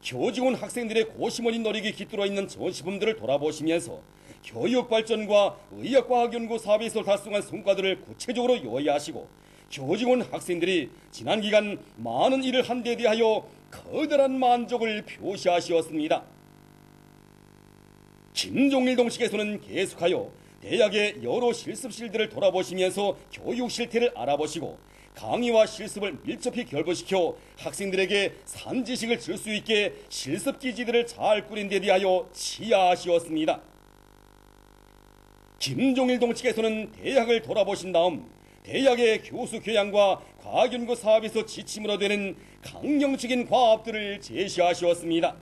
교직원 학생들의 고시원이 노력이 깃들어 있는 전시품들을 돌아보시면서 교육 발전과 의학과학연구 사업에서 달성한 성과들을 구체적으로 요약하시고 교직원 학생들이 지난 기간 많은 일을 한 데 대하여 커다란 만족을 표시하시었습니다. 김종일 동측에서는 계속하여 대학의 여러 실습실들을 돌아보시면서 교육 실태를 알아보시고 강의와 실습을 밀접히 결부시켜 학생들에게 산지식을 줄 수 있게 실습기지들을 잘 꾸린 데 대하여 치하하시었습니다. 김종일 동측에서는 대학을 돌아보신 다음 대학의 교수 교양과 과학연구 사업에서 지침으로 되는 강령적인 과업들을 제시하시었습니다.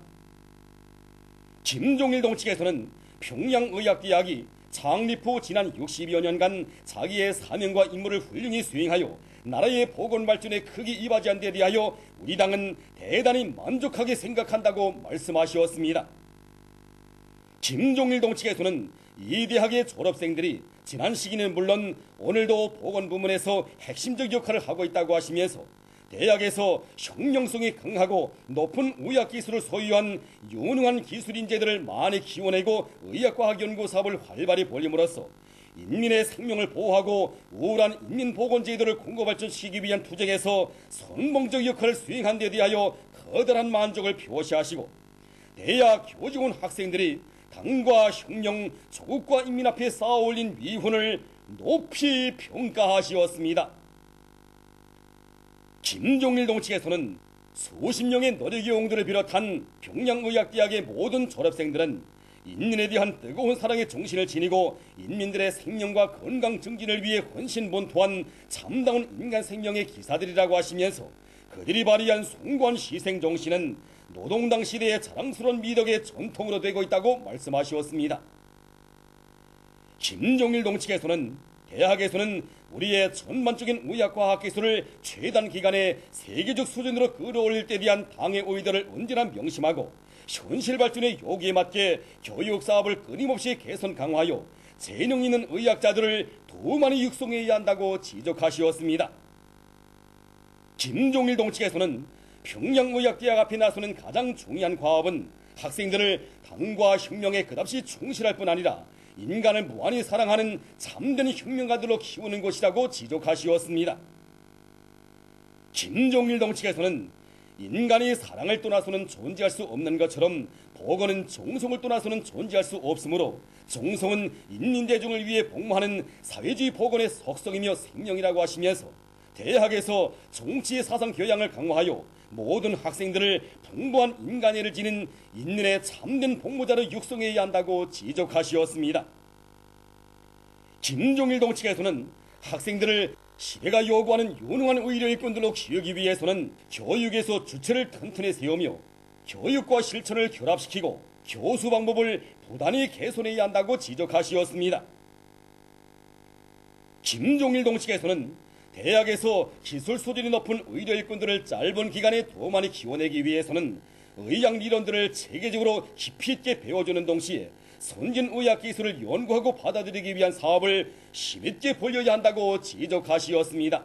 김종일 동측에서는 평양의학대학이 창립 후 지난 60여 년간 자기의 사명과 임무를 훌륭히 수행하여 나라의 보건 발전에 크게 이바지한 데 대하여 우리 당은 대단히 만족하게 생각한다고 말씀하시었습니다. 김종일 동측에서는 이 대학의 졸업생들이 지난 시기는 물론 오늘도 보건 부문에서 핵심적 역할을 하고 있다고 하시면서 대학에서 혁명성이 강하고 높은 의학기술을 소유한 유능한 기술인재들을 많이 키워내고 의학과학 연구 사업을 활발히 벌임으로써 인민의 생명을 보호하고 우월한 인민보건제도를 공고발전시키기 위한 투쟁에서 선봉적 역할을 수행한 데 대하여 커다란 만족을 표시하시고 대학 교직원 학생들이 당과 혁명, 조국과 인민 앞에 쌓아올린 위훈을 높이 평가하시었습니다. 김종일 동측에서는 수십 명의 노력의 용도를 비롯한 평양의학대학의 모든 졸업생들은 인민에 대한 뜨거운 사랑의 정신을 지니고 인민들의 생명과 건강 증진을 위해 헌신본토한 참다운 인간 생명의 기사들이라고 하시면서 그들이 발휘한 숭고한 희생정신은 노동당 시대의 자랑스러운 미덕의 전통으로 되고 있다고 말씀하시었습니다. 김종일 동측에서는 대학에서는 우리의 전반적인 의학과학 기술을 최단 기간에 세계적 수준으로 끌어올릴 때 대한 당의 의도를 언제나 명심하고 현실 발전의 요구에 맞게 교육 사업을 끊임없이 개선 강화하여 재능 있는 의학자들을 더 많이 육성해야 한다고 지적하시었습니다. 김종일 동측에서는 평양의학대학 앞에 나서는 가장 중요한 과업은 학생들을 당과 혁명에 끝없이 충실할 뿐 아니라 인간을 무한히 사랑하는 참된 혁명가들로 키우는 것이라고 지적하시었습니다. 김종일 동측에서는 인간이 사랑을 떠나서는 존재할 수 없는 것처럼 보건은 정성을 떠나서는 존재할 수 없으므로 정성은 인민대중을 위해 복무하는 사회주의 보건의 속성이며 생명이라고 하시면서 대학에서 정치의 사상 교양을 강화하여 모든 학생들을 풍부한 인간애를 지닌 인민의 참된 복무자로 육성해야 한다고 지적하시었습니다. 김종일 동측에서는 학생들을 시대가 요구하는 유능한 의료인권들로 키우기 위해서는 교육에서 주체를 튼튼히 세우며 교육과 실천을 결합시키고 교수 방법을 부단히 개선해야 한다고 지적하시었습니다. 김종일 동측에서는 대학에서 기술 수준이 높은 의료인권들을 짧은 기간에 더 많이 키워내기 위해서는 의학理論들을 체계적으로 깊이 있게 배워주는 동시에 선진 의학 기술을 연구하고 받아들이기 위한 사업을 힘있게 벌여야 한다고 지적하시었습니다.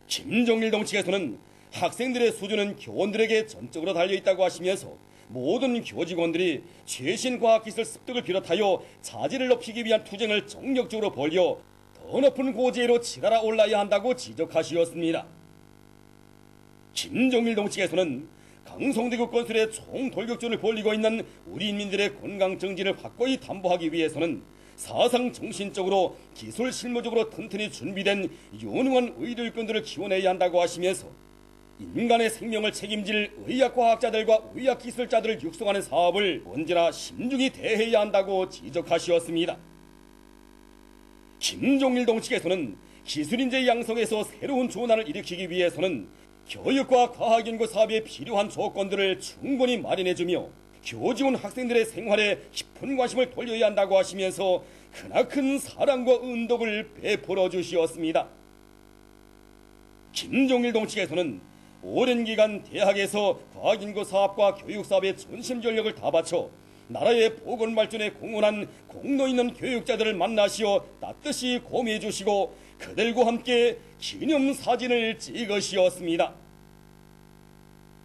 김종일 동측에서는 학생들의 수준은 교원들에게 전적으로 달려있다고 하시면서 모든 교직원들이 최신 과학기술 습득을 비롯하여 자질을 높이기 위한 투쟁을 정력적으로 벌여 더 높은 고지로 치달아 올라야 한다고 지적하시었습니다. 김종일 동측에서는 강성대교 건설에 총돌격전을 벌이고 있는 우리 인민들의 건강 정진을 확고히 담보하기 위해서는 사상 정신적으로 기술 실무적으로 튼튼히 준비된 유능한 의료인권들을 키워내야 한다고 하시면서 인간의 생명을 책임질 의학과학자들과 의학기술자들을 육성하는 사업을 언제나 신중히 대해야 한다고 지적하시었습니다. 김종일 동측에서는 기술인재 양성에서 새로운 전환을 일으키기 위해서는 교육과 과학연구 사업에 필요한 조건들을 충분히 마련해주며 교직원 학생들의 생활에 깊은 관심을 돌려야 한다고 하시면서 크나큰 사랑과 은덕을 베풀어 주시었습니다. 김종일 동측에서는 오랜 기간 대학에서 과학연구 사업과 교육 사업에 전심 전력을 다 바쳐 나라의 보건 발전에 공헌한 공로 있는 교육자들을 만나시어 따뜻이 고미해 주시고 그들과 함께 기념사진을 찍으시었습니다.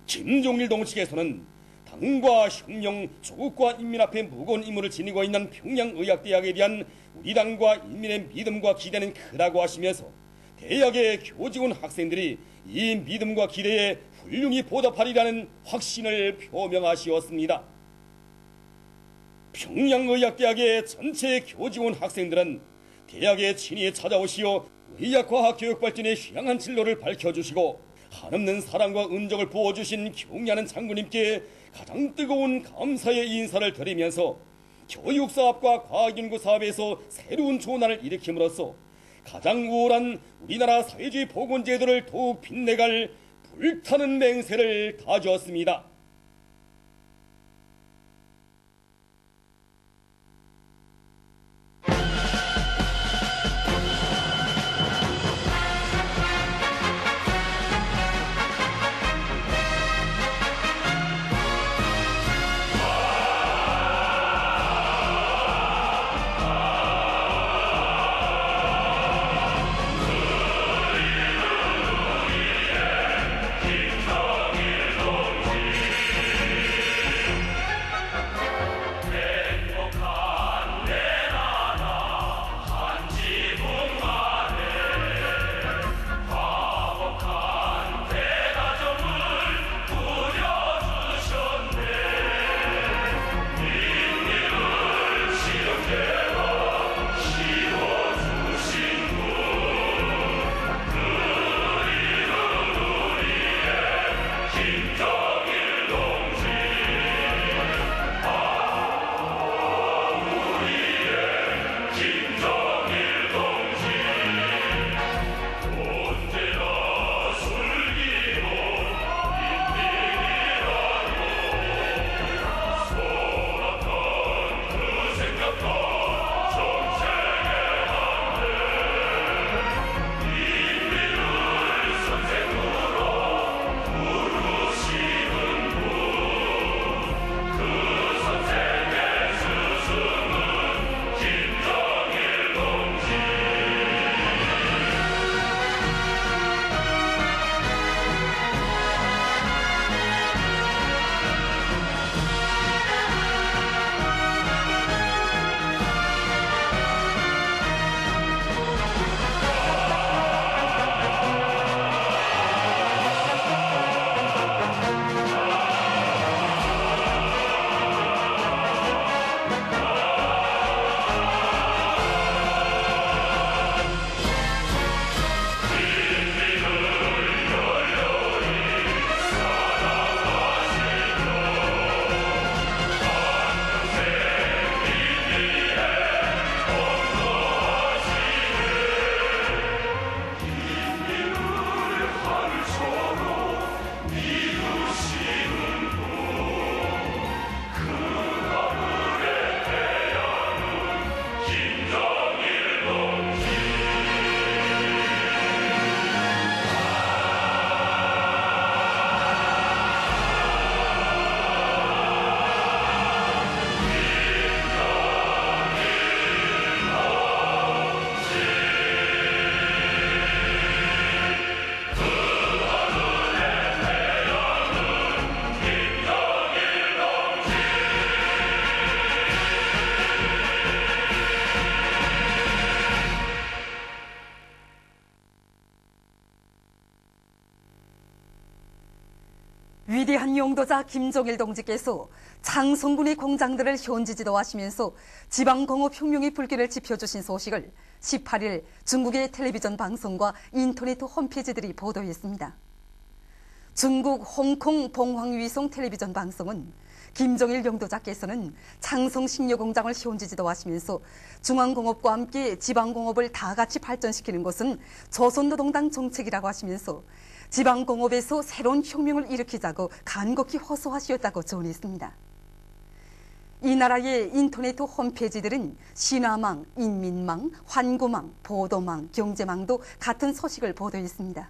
김종일 동측에서는 당과 혁명, 조국과 인민 앞에 무거운 임무를 지니고 있는 평양의학대학에 대한 우리 당과 인민의 믿음과 기대는 크다고 하시면서 대학의 교직원 학생들이 이 믿음과 기대에 훌륭히 보답하리라는 확신을 표명하시었습니다. 평양의학대학의 전체 교직원 학생들은 대학에 친히 찾아오시어 의학과학 교육 발전의 향한 진로를 밝혀주시고 한없는 사랑과 은정을 부어주신 경례하는 장군님께 가장 뜨거운 감사의 인사를 드리면서 교육사업과 과학연구사업에서 새로운 조난을 일으킴으로써 가장 우월한 우리나라 사회주의 복원제도를 더욱 빛내갈 불타는 맹세를 다졌습니다. 위대한 용도자 김종일 동지께서 장성군의 공장들을 현지 지도하시면서 지방공업혁명의 불길을 지펴주신 소식을 18일 중국의 텔레비전 방송과 인터넷 홈페이지들이 보도했습니다. 중국 홍콩 봉황위성 텔레비전 방송은 김종일 용도자께서는 장성식료공장을 현지 지도하시면서 중앙공업과 함께 지방공업을 다 같이 발전시키는 것은 조선노동당 정책이라고 하시면서 지방공업에서 새로운 혁명을 일으키자고 간곡히 호소하시었다고 전했습니다. 이 나라의 인터넷 홈페이지들은 신화망, 인민망, 환구망, 보도망, 경제망도 같은 소식을 보도했습니다.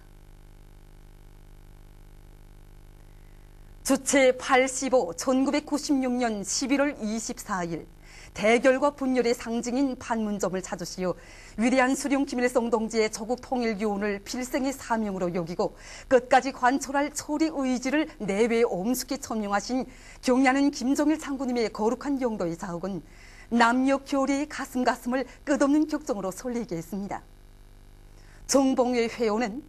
주체 85, 1996년 11월 24일 대결과 분열의 상징인 판문점을 찾으시어 위대한 수령 김일성 동지의 조국 통일 교훈을 필생의 사명으로 여기고 끝까지 관철할 초리 의지를 내외에 엄숙히 천명하신 경야는 김정일 장군님의 거룩한 영도의 자욱은 남녀 교리의 가슴을 끝없는 격정으로 설레게 했습니다. 정봉회 회원은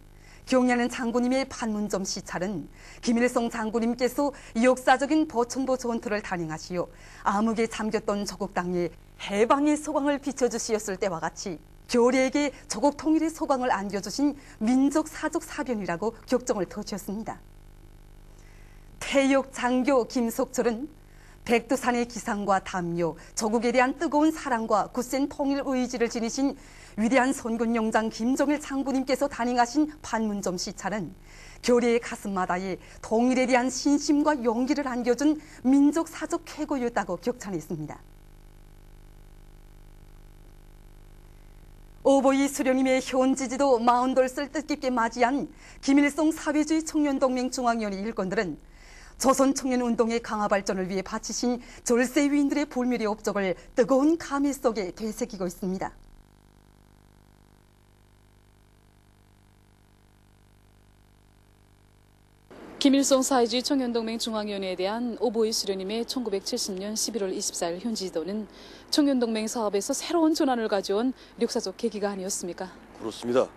경야는 장군님의 판문점 시찰은 김일성 장군님께서 역사적인 보천보 전투를 단행하시어 암흑에 잠겼던 조국 땅에 해방의 소광을 비춰주시었을 때와 같이 교리에게 조국 통일의 소광을 안겨주신 민족 사족 사변이라고 격정을 터주었습니다. 태육 장교 김석철은 백두산의 기상과 담요, 조국에 대한 뜨거운 사랑과 굳센 통일 의지를 지니신 위대한 선군영장 김정일 장군님께서 단행하신 판문점 시찰은 교리의 가슴마다에 통일에 대한 신심과 용기를 안겨준 민족 사족 쾌거였다고 격찬했습니다. 오보이 수령님의 현지지도 42살 뜻깊게 맞이한 김일성 사회주의 청년동맹 중앙위원회 일꾼들은 조선 청년운동의 강화 발전을 위해 바치신 졸세 위인들의 불멸의 업적을 뜨거운 감회 속에 되새기고 있습니다. 김일성 사회주의 청년동맹 중앙위원회에 대한 오보이 수령님의 1970년 11월 24일 현지 지도는 청년동맹 사업에서 새로운 전환을 가져온 역사적 계기가 아니었습니까? 그렇습니다.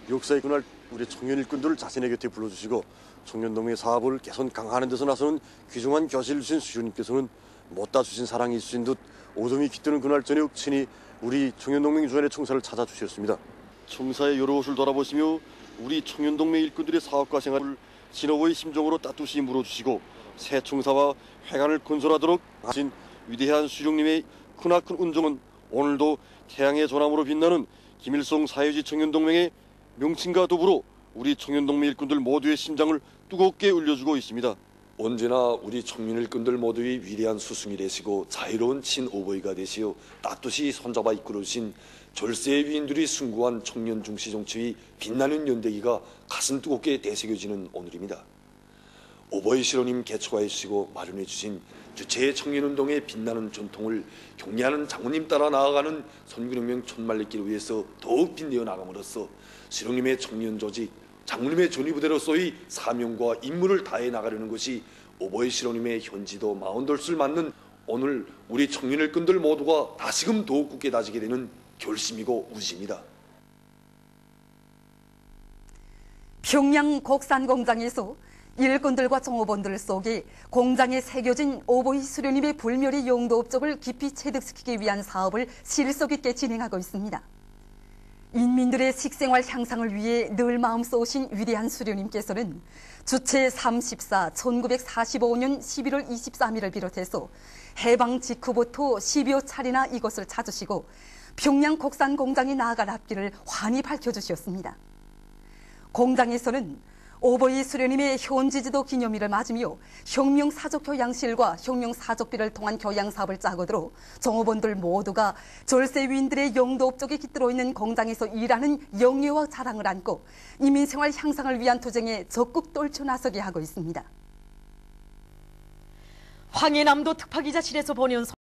역사의 그날 우리 청년 일꾼들을 자신의 곁에 불러주시고 청년동맹 사업을 개선 강화하는 데서 나서는 귀중한 교실을 주신 수령님께서는 못다 주신 사랑이 있으신 듯 오동이 깃드는 그날 저녁 친히 우리 청년동맹 주변의 청사를 찾아주셨습니다. 청사의 여러 곳을 돌아보시며 우리 청년동맹 일꾼들의 사업과 생활을 진호의 심정으로 따뜻이 물어주시고 새 청사와 회관을 건설하도록 하신 위대한 수령님의 크나큰 은총은 오늘도 태양의 조남으로 빛나는 김일성 사회주의 청년동맹의 명칭과 더불어 우리 청년동맹 일꾼들 모두의 심장을 뜨겁게 울려주고 있습니다. 언제나 우리 청년 일꾼들 모두의 위대한 스승이 되시고 자유로운 친오보이가 되시어 따뜻이 손잡아 이끌어주신 졸세의 위인들이 숭고한 청년 중시 정치의 빛나는 연대기가 가슴 뜨겁게 되새겨지는 오늘입니다. 오보이 실로님 개초해 주시고 마련해 주신 주체의 청년운동의 빛나는 전통을 경례하는 장군님 따라 나아가는 선군혁명 촌말리기를 위해서 더욱 빛내어 나감으로써 실로님의 청년 조직, 장군님의 전위부대로서의 사명과 임무를 다해 나가려는 것이 오보이 실로님의 현지도 42을 맞는 오늘 우리 청년 일꾼들 모두가 다시금 더욱 굳게 다지게 되는 결심이고 우시입니다. 평양 곡산 공장에서 일꾼들과 종업원들 속에 공장에 새겨진 오보이 수령님의 불멸의 영도 업적을 깊이 체득시키기 위한 사업을 실속 있게 진행하고 있습니다. 인민들의 식생활 향상을 위해 늘 마음 쏘신 위대한 수령님께서는 주체 34 1945년 11월 23일을 비롯해서 해방 직후부터 10여 차례나 이곳을 찾으시고 평양 곡산 공장에 나아갈 앞길을 환히 밝혀주셨습니다. 공장에서는 오보이 수령님의 현지지도 기념일을 맞으며 혁명사족교양실과 혁명사족비를 통한 교양사업을 짜고들어 종업원들 모두가 졸세위인들의 영도 업적에 깃들어 있는 공장에서 일하는 영예와 자랑을 안고 인민생활 향상을 위한 투쟁에 적극 떨쳐나서게 하고 있습니다. 황해남도 특파기자실에서 보내온